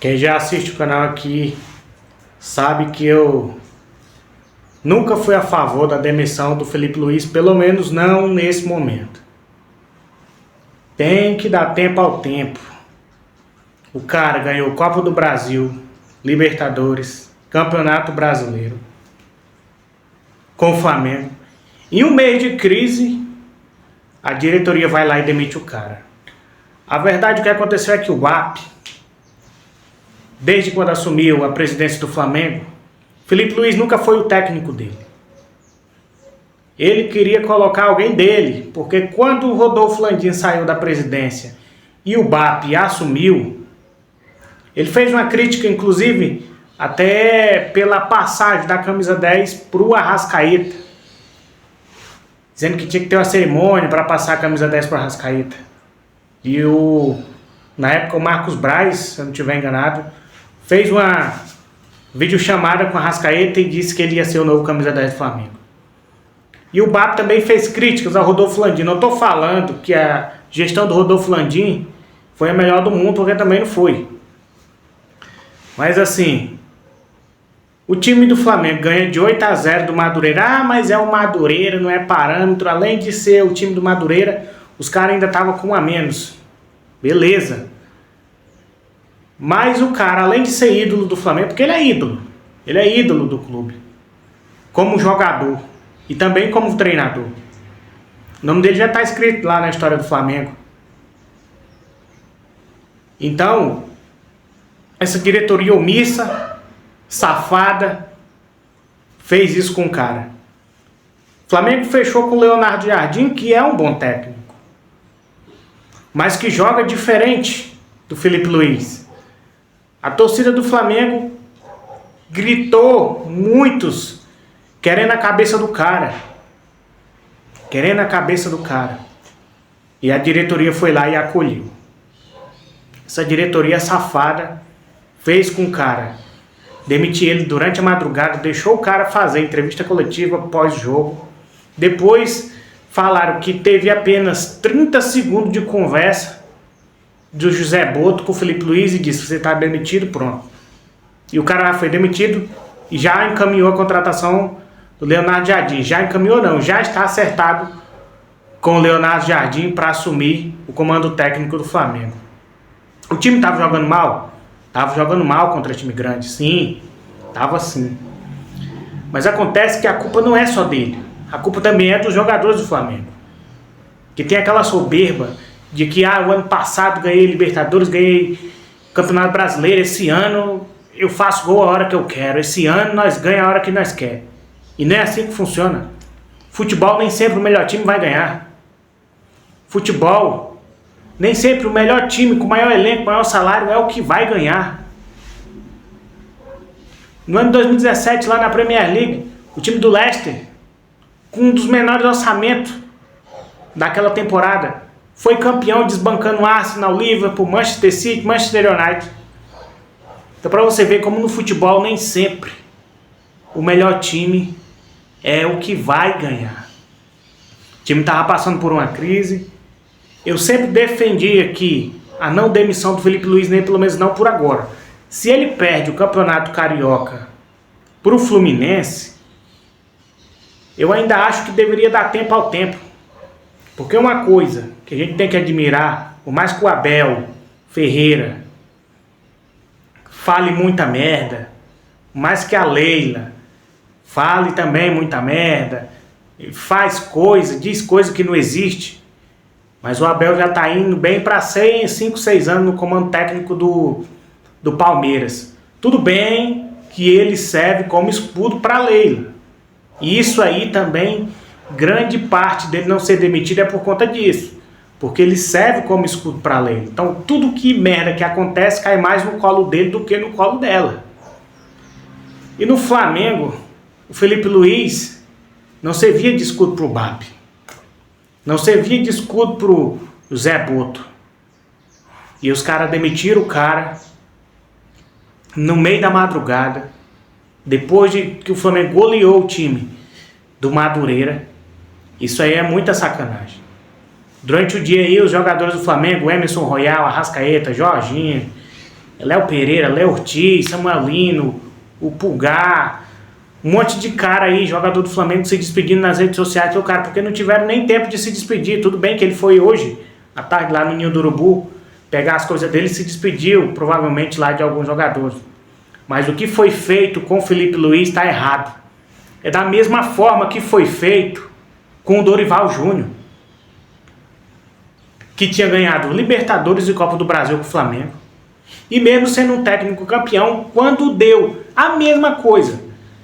Quem já assiste o canal aqui sabe que eu nunca fui a favor da demissão do Felipe Luiz, pelo menos não nesse momento. Tem que dar tempo ao tempo. O cara ganhou Copa do Brasil, Libertadores, Campeonato Brasileiro com o Flamengo. Em um mês de crise, a diretoria vai lá e demite o cara. A verdade, o que aconteceu é que o BAP, desde quando assumiu a presidência do Flamengo, Felipe Luiz nunca foi o técnico dele. Ele queria colocar alguém dele, porque quando o Rodolfo Landim saiu da presidência e o BAP assumiu, ele fez uma crítica, inclusive, até pela passagem da camisa 10 para o Arrascaeta, dizendo que tinha que ter uma cerimônia para passar a camisa 10 para o Arrascaeta. E na época o Marcos Braz, se eu não estiver enganado, fez uma videochamada com o Arrascaeta e disse que ele ia ser o novo camisa 10 do Flamengo. E o BAP também fez críticas ao Rodolfo Landim. Não estou falando que a gestão do Rodolfo Landim foi a melhor do mundo, porque também não foi. Mas assim, o time do Flamengo ganha de 8-0 do Madureira. Ah, mas é o Madureira, não é parâmetro. Além de ser o time do Madureira, os caras ainda estavam com um a menos. Beleza. Mas o cara, além de ser ídolo do Flamengo, porque ele é ídolo do clube, como jogador e também como treinador. O nome dele já está escrito lá na história do Flamengo. Então, essa diretoria omissa, safada, fez isso com o cara. O Flamengo fechou com o Leonardo Jardim, que é um bom técnico, mas que joga diferente do Felipe Luiz. A torcida do Flamengo gritou, muitos, querendo a cabeça do cara. Querendo a cabeça do cara. E a diretoria foi lá e acolheu. Essa diretoria safada fez com o cara, demitiu ele durante a madrugada, deixou o cara fazer entrevista coletiva pós-jogo. Depois falaram que teve apenas 30 segundos de conversa do José Boto com o Felipe Luiz e disse: você está demitido, pronto. E o cara foi demitido e já encaminhou a contratação do Leonardo Jardim. Já encaminhou não, já está acertado com o Leonardo Jardim para assumir o comando técnico do Flamengo. O time estava jogando mal? Estava jogando mal contra time grande, sim, estava sim. Mas acontece que a culpa não é só dele, a culpa também é dos jogadores do Flamengo, que tem aquela soberba de que o ano passado ganhei Libertadores, ganhei Campeonato Brasileiro, esse ano eu faço gol a hora que eu quero, esse ano nós ganhamos a hora que nós quer. E não é assim que funciona. Futebol nem sempre o melhor time vai ganhar. Futebol, nem sempre o melhor time com o maior elenco, o maior salário é o que vai ganhar. No ano de 2017, lá na Premier League, o time do Leicester, com um dos menores orçamentos daquela temporada, foi campeão desbancando Arsenal, Liverpool, Manchester City, Manchester United. Então, para você ver como no futebol nem sempre o melhor time é o que vai ganhar. O time estava passando por uma crise. Eu sempre defendi aqui a não demissão do Felipe Luiz, nem pelo menos não por agora. Se ele perde o Campeonato Carioca para o Fluminense, eu ainda acho que deveria dar tempo ao tempo. Porque uma coisa que a gente tem que admirar, por mais que o Abel Ferreira fale muita merda, por mais que a Leila fale também muita merda, faz coisa, diz coisa que não existe, mas o Abel já está indo bem para 5, 6 anos no comando técnico do Palmeiras. Tudo bem que ele serve como escudo para a Leila. E isso aí também, grande parte dele não ser demitido é por conta disso. Porque ele serve como escudo para a Leila. Então tudo que merda que acontece cai mais no colo dele do que no colo dela. E no Flamengo, o Felipe Luiz não servia de escudo para o BAP. Não servia de escudo para o Zé Boto. E os caras demitiram o cara no meio da madrugada, depois de que o Flamengo goleou o time do Madureira. Isso aí é muita sacanagem. Durante o dia aí, os jogadores do Flamengo, Emerson Royal, Arrascaeta, Jorginho, Léo Pereira, Léo Ortiz, Samuel Lino, o Pulgar, um monte de cara aí, jogador do Flamengo, se despedindo nas redes sociais, cara, porque não tiveram nem tempo de se despedir. Tudo bem que ele foi hoje, à tarde, lá no Ninho do Urubu, pegar as coisas dele e se despediu, provavelmente lá de alguns jogadores. Mas o que foi feito com o Felipe Luiz está errado. É da mesma forma que foi feito com o Dorival Júnior, que tinha ganhado Libertadores e Copa do Brasil com o Flamengo. E mesmo sendo um técnico campeão, quando deu a mesma coisa,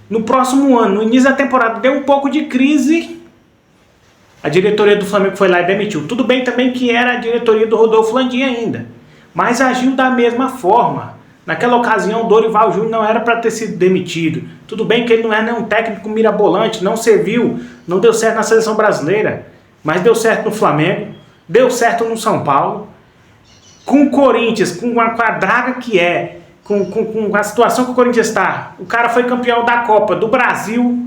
no próximo ano, no início da temporada, deu um pouco de crise, a diretoria do Flamengo foi lá e demitiu. Tudo bem também que era a diretoria do Rodolfo Landim ainda, mas agiu da mesma forma. Naquela ocasião, o Dorival Júnior não era para ter sido demitido. Tudo bem que ele não é nenhum técnico mirabolante, não serviu, não deu certo na seleção brasileira, mas deu certo no Flamengo, deu certo no São Paulo. Com o Corinthians, com a draga que é, com a situação que o Corinthians está, o cara foi campeão da Copa do Brasil.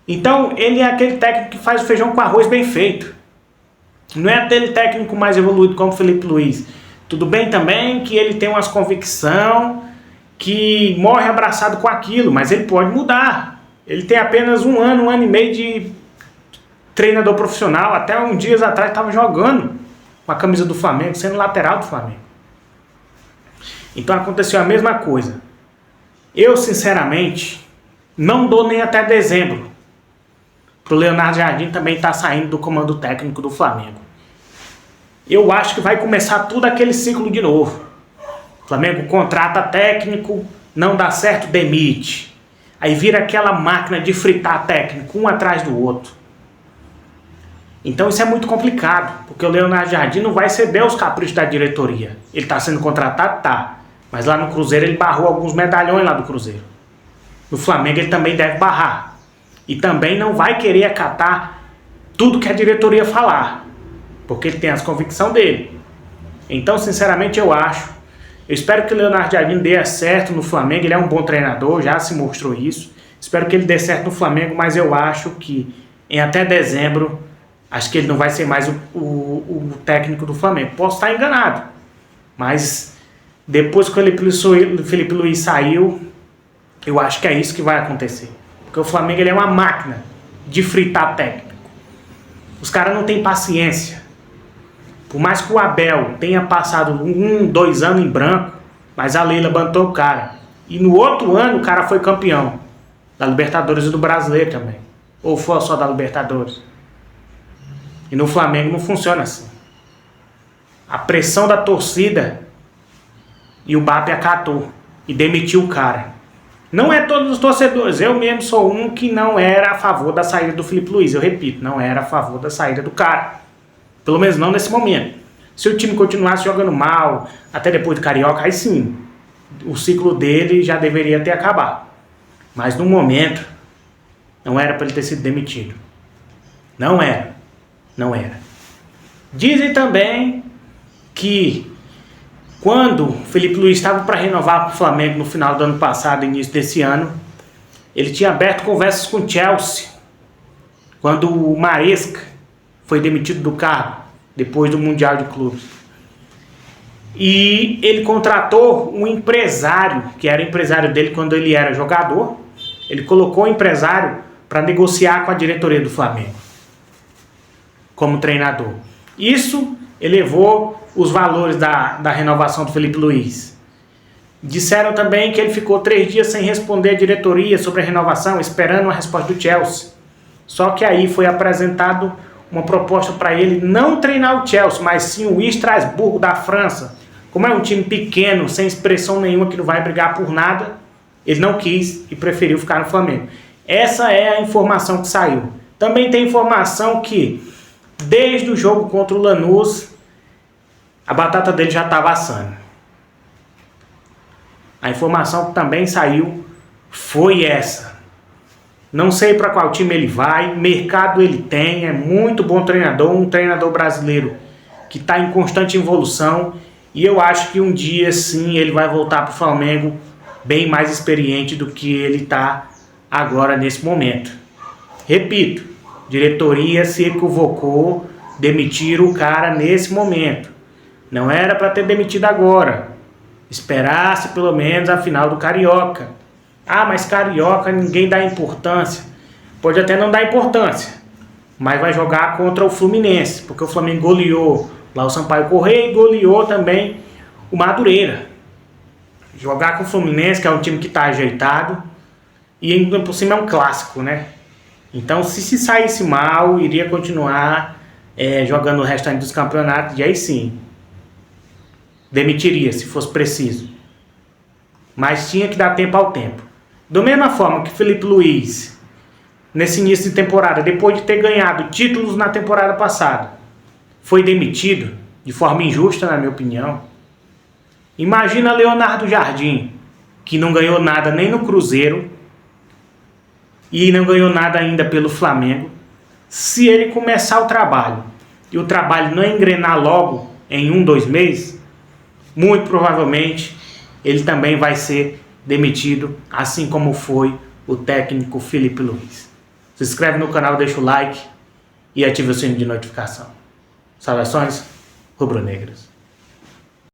Então, ele é aquele técnico que faz o feijão com arroz bem feito. Não é aquele técnico mais evoluído como o Felipe Luiz. Tudo bem também que ele tem umas convicção, que morre abraçado com aquilo, mas ele pode mudar. Ele tem apenas um ano e meio de treinador profissional. Até uns dias atrás estava jogando com a camisa do Flamengo, sendo lateral do Flamengo. Então aconteceu a mesma coisa. Eu, sinceramente, não dou nem até dezembro para o Leonardo Jardim também estar saindo do comando técnico do Flamengo. Eu acho que vai começar tudo aquele ciclo de novo. O Flamengo contrata técnico, não dá certo, demite. Aí vira aquela máquina de fritar técnico, um atrás do outro. Então isso é muito complicado, porque o Leonardo Jardim não vai ceder aos caprichos da diretoria. Ele está sendo contratado? Tá. Mas lá no Cruzeiro ele barrou alguns medalhões lá do Cruzeiro. No Flamengo ele também deve barrar. E também não vai querer acatar tudo que a diretoria falar, porque ele tem as convicções dele. Então, sinceramente, eu espero que o Leonardo Jardim dê certo no Flamengo. Ele é um bom treinador, já se mostrou isso. Espero que ele dê certo no Flamengo, mas eu acho que em até dezembro, acho que ele não vai ser mais o técnico do Flamengo. Posso estar enganado, mas depois que o Felipe Luiz saiu, eu acho que é isso que vai acontecer. Porque o Flamengo ele é uma máquina de fritar técnico. Os caras não têm paciência. Por mais que o Abel tenha passado 2 anos em branco, mas a Leila bantou o cara. E no outro ano o cara foi campeão da Libertadores e do Brasileiro também. Ou foi só da Libertadores? E no Flamengo não funciona assim. A pressão da torcida e o BAP acatou e demitiu o cara. Não é todos os torcedores. Eu mesmo sou um que não era a favor da saída do Felipe Luiz. Eu repito, não era a favor da saída do cara. Pelo menos não nesse momento. Se o time continuasse jogando mal, até depois do Carioca, aí sim, o ciclo dele já deveria ter acabado. Mas no momento, não era para ele ter sido demitido. Não era. Não era. Dizem também que quando o Felipe Luiz estava para renovar com o Flamengo no final do ano passado, início desse ano, ele tinha aberto conversas com o Chelsea, quando o Maresca foi demitido do cargo, depois do Mundial de Clubes. E ele contratou um empresário, que era empresário dele quando ele era jogador. Ele colocou o empresário para negociar com a diretoria do Flamengo, como treinador. Isso elevou os valores da renovação do Felipe Luiz. Disseram também que ele ficou 3 dias sem responder à diretoria sobre a renovação, esperando uma resposta do Chelsea. Só que aí foi apresentado uma proposta para ele não treinar o Chelsea, mas sim o Estrasburgo da França. Como é um time pequeno, sem expressão nenhuma, que não vai brigar por nada, ele não quis e preferiu ficar no Flamengo. Essa é a informação que saiu. Também tem informação que, desde o jogo contra o Lanús, a batata dele já estava assando. A informação que também saiu foi essa. Não sei para qual time ele vai, mercado ele tem, é muito bom treinador, um treinador brasileiro que está em constante evolução, e eu acho que um dia sim ele vai voltar para o Flamengo bem mais experiente do que ele está agora nesse momento. Repito, diretoria se equivocou, demitiram o cara nesse momento. Não era para ter demitido agora. Esperasse pelo menos a final do Carioca. Ah, mas Carioca ninguém dá importância. Pode até não dar importância, mas vai jogar contra o Fluminense, porque o Flamengo goleou lá o Sampaio Corrêa e goleou também o Madureira. Jogar com o Fluminense, que é um time que está ajeitado, e ainda por cima é um clássico, né? Então, se saísse mal, iria continuar jogando o restante dos campeonatos, e aí sim, demitiria, se fosse preciso. Mas tinha que dar tempo ao tempo. Da mesma forma que Felipe Luiz, nesse início de temporada, depois de ter ganhado títulos na temporada passada, foi demitido de forma injusta, na minha opinião. Imagina Leonardo Jardim, que não ganhou nada nem no Cruzeiro e não ganhou nada ainda pelo Flamengo. Se ele começar o trabalho e o trabalho não engrenar logo em 1, 2 meses, muito provavelmente ele também vai ser demitido, assim como foi o técnico Felipe Luiz. Se inscreve no canal, deixa o like e ativa o sino de notificação. Saudações rubro-negras.